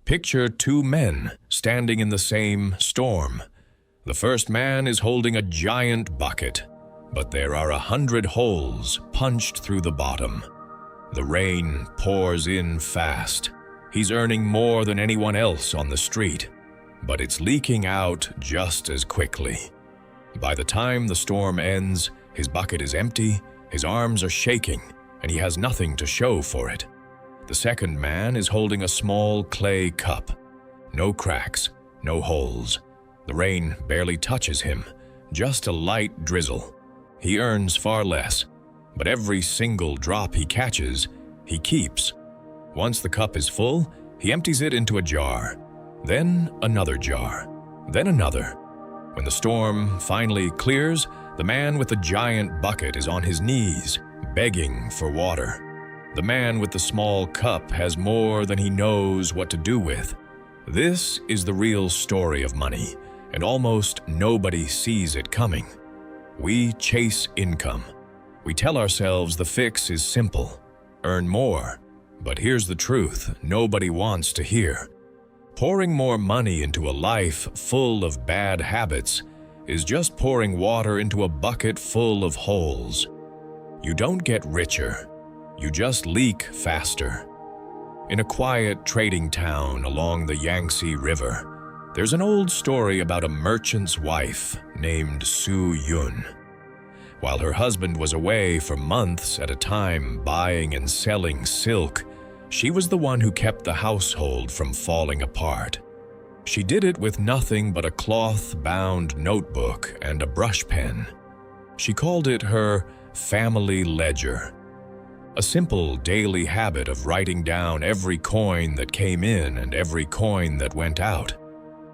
Picture two men standing in the same storm. The first man is holding a giant bucket, but there are 100 holes punched through the bottom. The rain pours in fast. He's earning more than anyone else on the street, but it's leaking out just as quickly. By the time the storm ends, his bucket is empty, his arms are shaking, and he has nothing to show for it. The second man is holding a small clay cup. No cracks, no holes. The rain barely touches him, just a light drizzle. He earns far less, but every single drop he catches, he keeps. Once the cup is full, he empties it into a jar, then another jar, then another. When the storm finally clears, the man with the giant bucket is on his knees, begging for water. The man with the small cup has more than he knows what to do with. This is the real story of money, and almost nobody sees it coming. We chase income. We tell ourselves the fix is simple: earn more. But here's the truth nobody wants to hear. Pouring more money into a life full of bad habits is just pouring water into a bucket full of holes. You don't get richer. You just leak faster. In a quiet trading town along the Yangtze River, there's an old story about a merchant's wife named Su Yun. While her husband was away for months at a time buying and selling silk, she was the one who kept the household from falling apart. She did it with nothing but a cloth-bound notebook and a brush pen. She called it her family ledger. A simple daily habit of writing down every coin that came in and every coin that went out.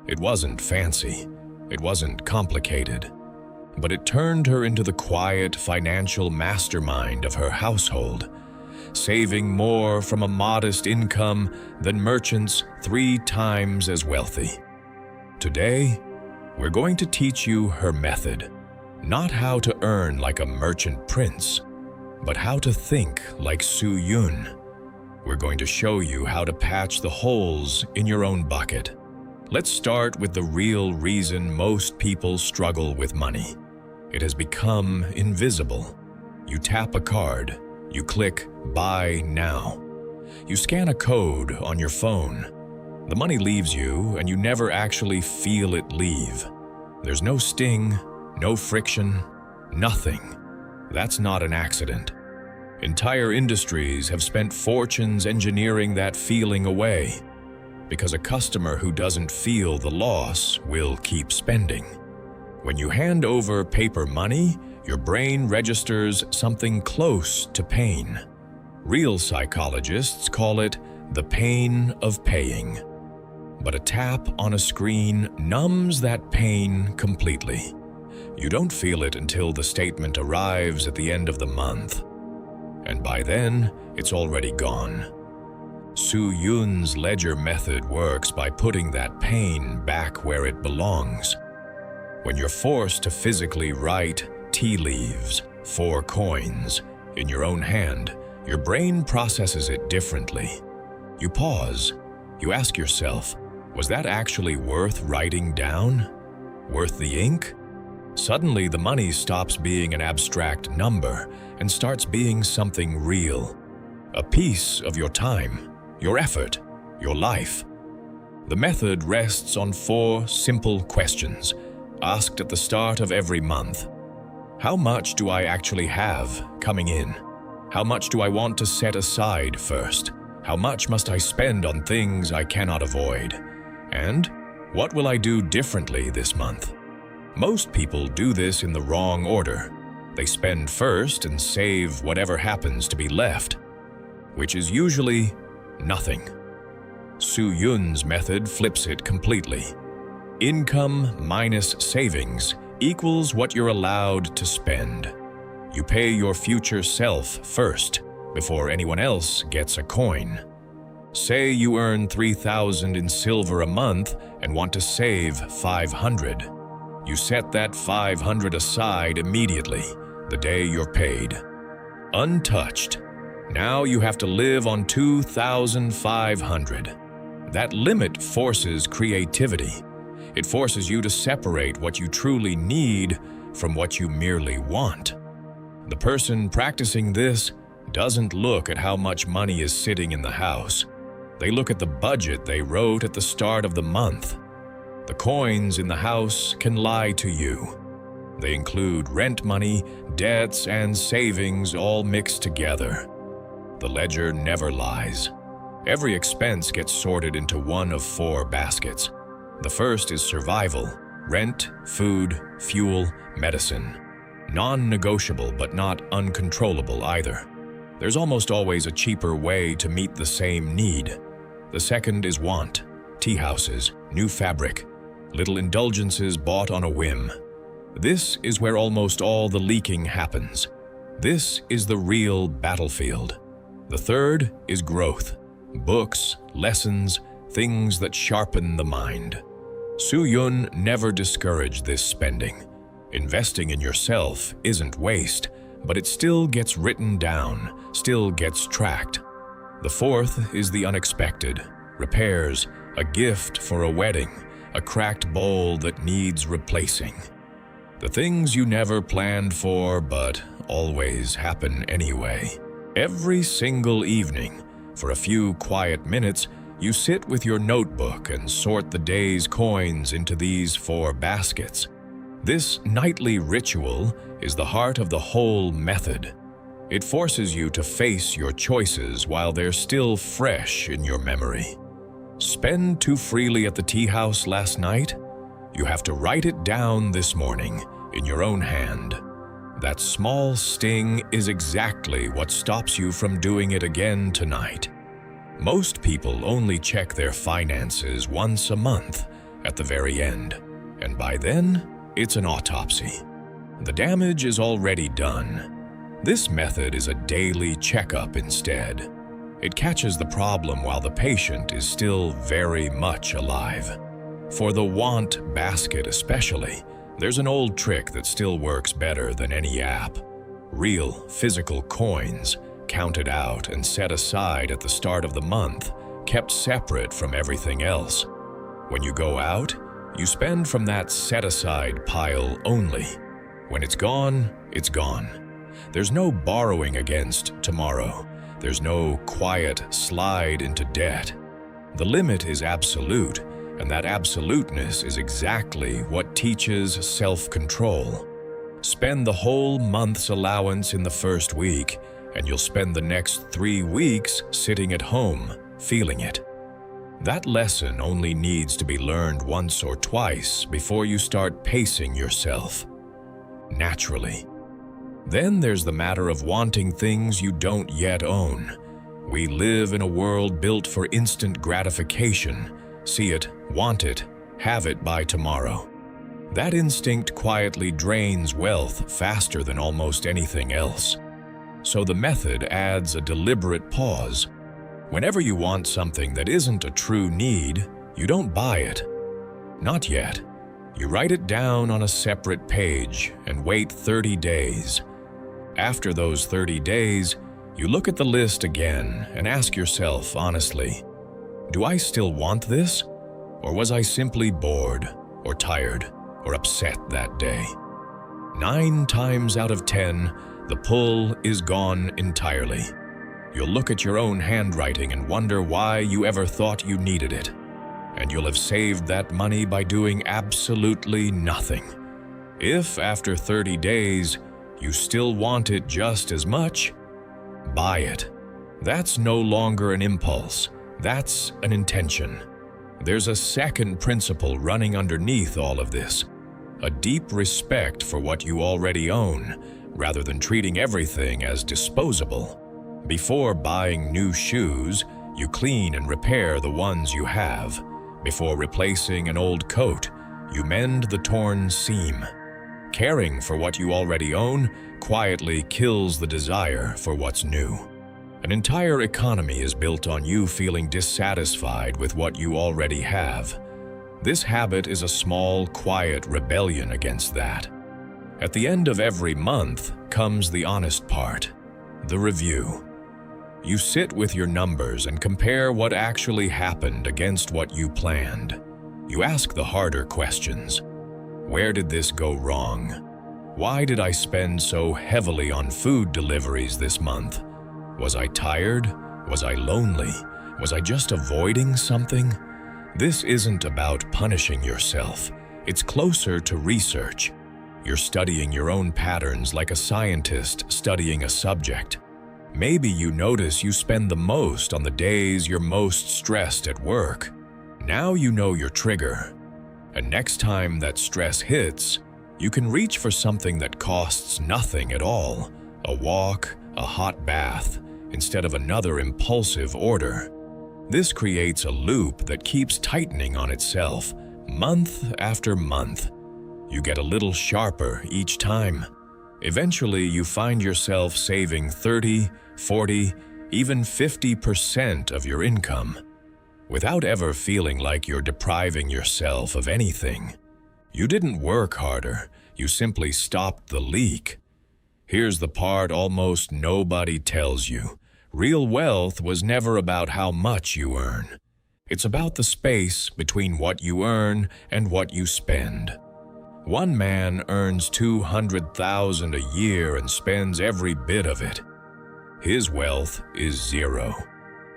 It wasn't fancy, it wasn't complicated, but it turned her into the quiet financial mastermind of her household, saving more from a modest income than merchants 3 times as wealthy. Today, we're going to teach you her method, not how to earn like a merchant prince, but how to think like Su Yun. We're going to show you how to patch the holes in your own bucket. Let's start with the real reason most people struggle with money. It has become invisible. You tap a card, you click Buy Now. You scan a code on your phone. The money leaves you and you never actually feel it leave. There's no sting, no friction, nothing. That's not an accident. Entire industries have spent fortunes engineering that feeling away, because a customer who doesn't feel the loss will keep spending. When you hand over paper money, your brain registers something close to pain. Real psychologists call it the pain of paying. But a tap on a screen numbs that pain completely. You don't feel it until the statement arrives at the end of the month. And by then, it's already gone. Su Yun's ledger method works by putting that pain back where it belongs. When you're forced to physically write tea leaves, 4 coins, in your own hand, your brain processes it differently. You pause. You ask yourself, was that actually worth writing down? Worth the ink? Suddenly, the money stops being an abstract number and starts being something real. A piece of your time, your effort, your life. The method rests on 4 simple questions, asked at the start of every month. How much do I actually have coming in? How much do I want to set aside first? How much must I spend on things I cannot avoid? And what will I do differently this month? Most people do this in the wrong order. They spend first and save whatever happens to be left, which is usually nothing. Su Yun's method flips it completely. Income minus savings equals what you're allowed to spend. You pay your future self first, before anyone else gets a coin. Say you earn $3,000 in silver a month and want to save $500. You set that $500 aside immediately, the day you're paid. Untouched. Now you have to live on $2,500. That limit forces creativity. It forces you to separate what you truly need from what you merely want. The person practicing this doesn't look at how much money is sitting in the house. They look at the budget they wrote at the start of the month. The coins in the house can lie to you. They include rent money, debts, and savings all mixed together. The ledger never lies. Every expense gets sorted into one of 4 baskets. The first is survival: rent, food, fuel, medicine. Non-negotiable but not uncontrollable either. There's almost always a cheaper way to meet the same need. The second is want: tea houses, new fabric, little indulgences bought on a whim. This is where almost all the leaking happens. This is the real battlefield. The third is growth: books, lessons, things that sharpen the mind. Su Yun never discouraged this spending. Investing in yourself isn't waste, but it still gets written down, still gets tracked. The fourth is the unexpected: repairs, a gift for a wedding, a cracked bowl that needs replacing. The things you never planned for but always happen anyway. Every single evening, for a few quiet minutes, you sit with your notebook and sort the day's coins into these 4 baskets. This nightly ritual is the heart of the whole method. It forces you to face your choices while they're still fresh in your memory. Spend too freely at the tea house last night? You have to write it down this morning in your own hand. That small sting is exactly what stops you from doing it again tonight. Most people only check their finances once a month at the very end, and by then, it's an autopsy. The damage is already done. This method is a daily checkup instead. It catches the problem while the patient is still very much alive. For the want basket especially, there's an old trick that still works better than any app. Real, physical coins, counted out and set aside at the start of the month, kept separate from everything else. When you go out, you spend from that set-aside pile only. When it's gone, it's gone. There's no borrowing against tomorrow. There's no quiet slide into debt. The limit is absolute, and that absoluteness is exactly what teaches self-control. Spend the whole month's allowance in the first week, and you'll spend the next 3 weeks sitting at home, feeling it. That lesson only needs to be learned once or twice before you start pacing yourself. Naturally. Then there's the matter of wanting things you don't yet own. We live in a world built for instant gratification. See it, want it, have it by tomorrow. That instinct quietly drains wealth faster than almost anything else. So the method adds a deliberate pause. Whenever you want something that isn't a true need, you don't buy it. Not yet. You write it down on a separate page and wait 30 days. After those 30 days, you look at the list again and ask yourself honestly, do I still want this? Or was I simply bored, or tired, or upset that day? 9 times out of 10, the pull is gone entirely. You'll look at your own handwriting and wonder why you ever thought you needed it. And you'll have saved that money by doing absolutely nothing. If after 30 days, you still want it just as much, buy it. That's no longer an impulse. That's an intention. There's a second principle running underneath all of this. A deep respect for what you already own, rather than treating everything as disposable. Before buying new shoes, you clean and repair the ones you have. Before replacing an old coat, you mend the torn seam. Caring for what you already own quietly kills the desire for what's new. An entire economy is built on you feeling dissatisfied with what you already have. This habit is a small, quiet rebellion against that. At the end of every month comes the honest part, the review. You sit with your numbers and compare what actually happened against what you planned. You ask the harder questions. Where did this go wrong? Why did I spend so heavily on food deliveries this month? Was I tired? Was I lonely? Was I just avoiding something? This isn't about punishing yourself. It's closer to research. You're studying your own patterns like a scientist studying a subject. Maybe you notice you spend the most on the days you're most stressed at work. Now you know your trigger. And next time that stress hits, you can reach for something that costs nothing at all, a walk, a hot bath, instead of another impulsive order. This creates a loop that keeps tightening on itself, month after month. You get a little sharper each time. Eventually, you find yourself saving 30, 40, even 50% of your income, without ever feeling like you're depriving yourself of anything. You didn't work harder, you simply stopped the leak. Here's the part almost nobody tells you. Real wealth was never about how much you earn. It's about the space between what you earn and what you spend. One man earns $200,000 a year and spends every bit of it. His wealth is zero.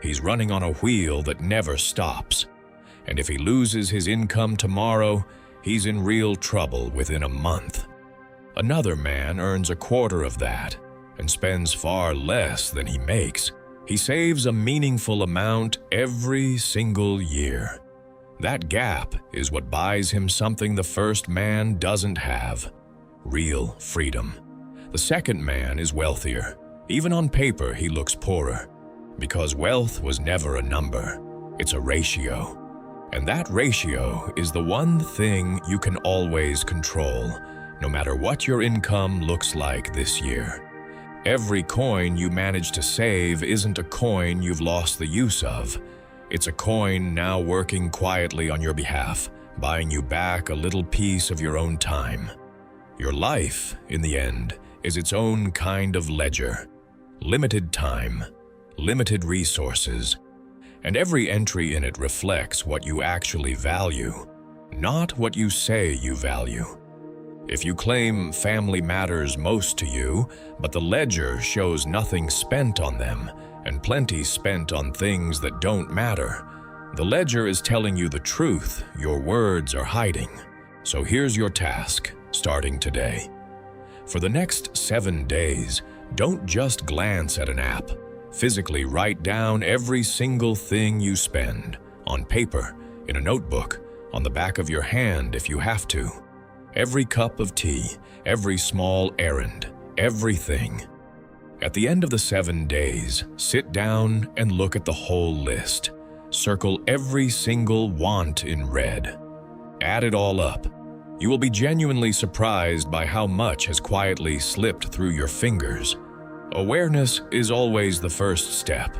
He's running on a wheel that never stops. And if he loses his income tomorrow, he's in real trouble within a month. Another man earns a quarter of that and spends far less than he makes. He saves a meaningful amount every single year. That gap is what buys him something the first man doesn't have: real freedom. The second man is wealthier. Even on paper, he looks poorer, because wealth was never a number, it's a ratio. And that ratio is the one thing you can always control, no matter what your income looks like this year. Every coin you manage to save isn't a coin you've lost the use of. It's a coin now working quietly on your behalf, buying you back a little piece of your own time. Your life, in the end, is its own kind of ledger. Limited time, limited resources, and every entry in it reflects what you actually value, not what you say you value. If you claim family matters most to you, but the ledger shows nothing spent on them and plenty spent on things that don't matter, the ledger is telling you the truth your words are hiding. So here's your task, starting today. For the next 7 days, don't just glance at an app. Physically write down every single thing you spend, on paper, in a notebook, on the back of your hand if you have to. Every cup of tea, every small errand, everything. At the end of the 7 days, sit down and look at the whole list. Circle every single want in red. Add it all up. You will be genuinely surprised by how much has quietly slipped through your fingers. Awareness is always the first step.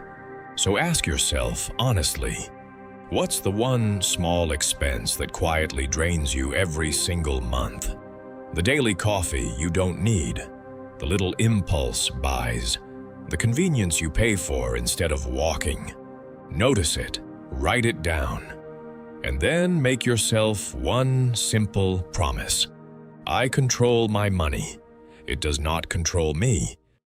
So ask yourself honestly, what's the one small expense that quietly drains you every single month? The daily coffee you don't need, the little impulse buys, the convenience you pay for instead of walking. Notice it, write it down, and then make yourself one simple promise. I control my money. It does not control me.